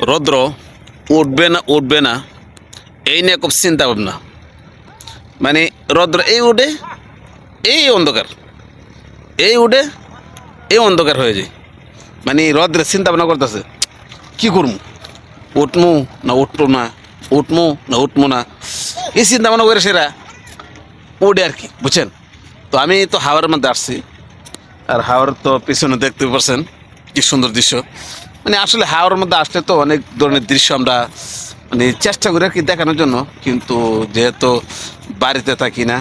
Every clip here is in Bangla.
রৌদ্র উঠবে না এই নিয়ে খুব চিন্তা ভাবনা। মানে রৌদ্র এই উঠে এই অন্ধকার, এই উঠে এই অন্ধকার হয়ে যায়। মানে রৌদ্রের চিন্তা ভাবনা করতেছে কী করবো, উঠমু না উঠবো না, উঠমু না উঠবো না, এই চিন্তা ভাবনা করে সেরা উঠে আর কি, বুঝছেন। তো আমি তো হাওয়ার মধ্যে আসছি, আর হাওয়ার তো পিছনে দেখতে পাচ্ছেন কি সুন্দর দৃশ্য। মানে আসলে হাওয়ার মধ্যে আসলে তো অনেক ধরনের দৃশ্য আমরা মানে চেষ্টা করি আর কি দেখানোর জন্য, কিন্তু যেহেতু বাড়িতে থাকি না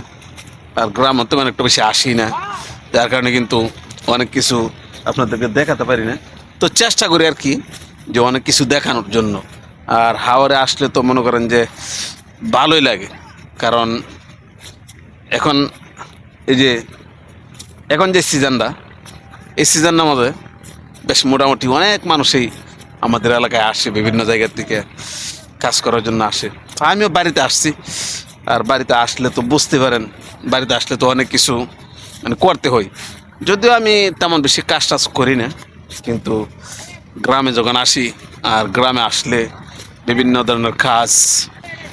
আর গ্রামে তো একটু বেশি আসি না, যার কারণে কিন্তু অনেক কিছু আপনাদেরকে দেখাতে পারি না। তো চেষ্টা করি আর কি যে অনেক কিছু দেখানোর জন্য। আর হাওরে আসলে তো মনে করেন যে ভালোই লাগে, কারণ এখন এই যে এখন যে সিজনটা, এই সিজনটার মধ্যে বেশ মোটামুটি অনেক মানুষই আমাদের এলাকায় আসে, বিভিন্ন জায়গার থেকে কাজ করার জন্য আসে। তো আমিও বাড়িতে আসছি, আর বাড়িতে আসলে তো বুঝতে পারেন, বাড়িতে আসলে তো অনেক কিছু মানে করতে হয়। যদিও আমি তেমন বেশি কাজ টাজ করি না, কিন্তু গ্রামে যখন আসি, আর গ্রামে আসলে বিভিন্ন ধরনের কাজ।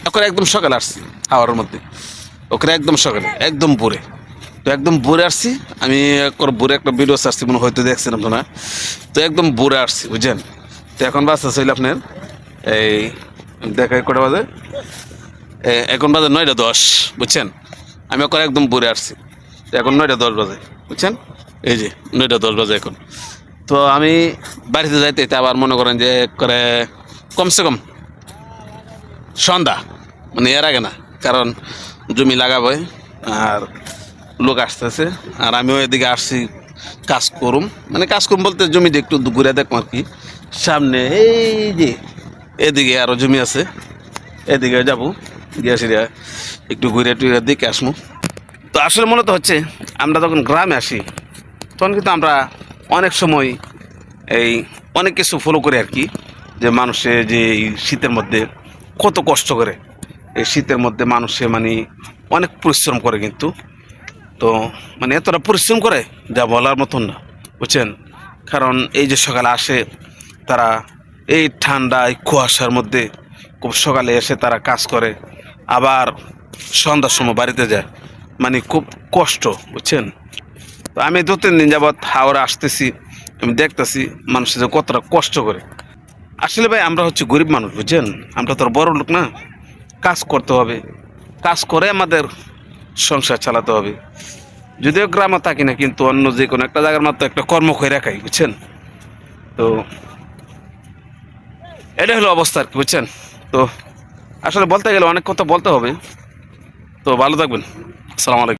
ওখানে একদম সকালে আসছি হাওয়ার মধ্যে, ওখানে একদম সকালে একদম ভোরে। তো একদম ভোরে আসছি আমি, ভোরে একটা ভিডিও ছাড়ছি মনে হয়তো দেখছেন আপনারা। তো একদম ভোরে আসছি বুঝছেন। তো এখন বাজতে চাইলে আপনার এই দেখাই কটা বাজে, এখন বাজে 9:10, বুঝছেন। আমি এখন একদম ভোরে আসছি, তো এখন 9:10 বাজে, বুঝছেন। এই যে 9:10 বাজে এখন। তো আমি বাড়িতে যাইতে আবার মনে করেন যে করে কমসে কম সন্ধ্যা, মানে এর আগে না, কারণ জমি লাগাবে আর লোক আসতেছে, আর আমিও এদিকে আসছি কাজ করুম। মানে কাজ করুম বলতে জমিতে একটু ঘুরে দেখবো আর কি। সামনে এই যে এদিকে আরও জমি আছে, এদিকে যাবো, গিয়ে সিরিয়া একটু ঘুরে টুরে দেখে আসবো। তো আসলে মূলত হচ্ছে আমরা যখন গ্রামে আসি তখন কিন্তু আমরা অনেক সময় এই অনেক কিছু ফলো করি আর কি, যে মানুষে যে এই শীতের মধ্যে কত কষ্ট করে, এই শীতের মধ্যে মানুষে মানে অনেক পরিশ্রম করে কিন্তু। তো মানে এতটা পরিশ্রম করে যা বলার মতন না, বুঝছেন। কারণ এই যে সকালে আসে তারা, এই ঠান্ডায় কুয়াশার মধ্যে খুব সকালে এসে তারা কাজ করে, আবার সন্ধ্যার সময় বাড়িতে যায়, মানে খুব কষ্ট, বুঝছেন। তো আমি 2-3 দিন যাবৎ হাওড়া আসতেছি, আমি দেখতেছি মানুষের যে কতটা কষ্ট করে। আসলে ভাই আমরা হচ্ছে গরিব মানুষ, বুঝছেন। আমরা তো আর বড় লোক না, কাজ করতে হবে, কাজ করে আমাদের সংসার চালাতে হবে। যদিও গ্রামে থাকি না, কিন্তু অন্য যে কোনো একটা জায়গার মাত্র একটা কর্ম করে রাখাই, বুঝছেন। তো এটা হলো অবস্থা আর কি, বুঝছেন। তো আসলে বলতে গেলে অনেক কথা বলতে হবে। তো ভালো থাকবেন, আসসালামু আলাইকুম।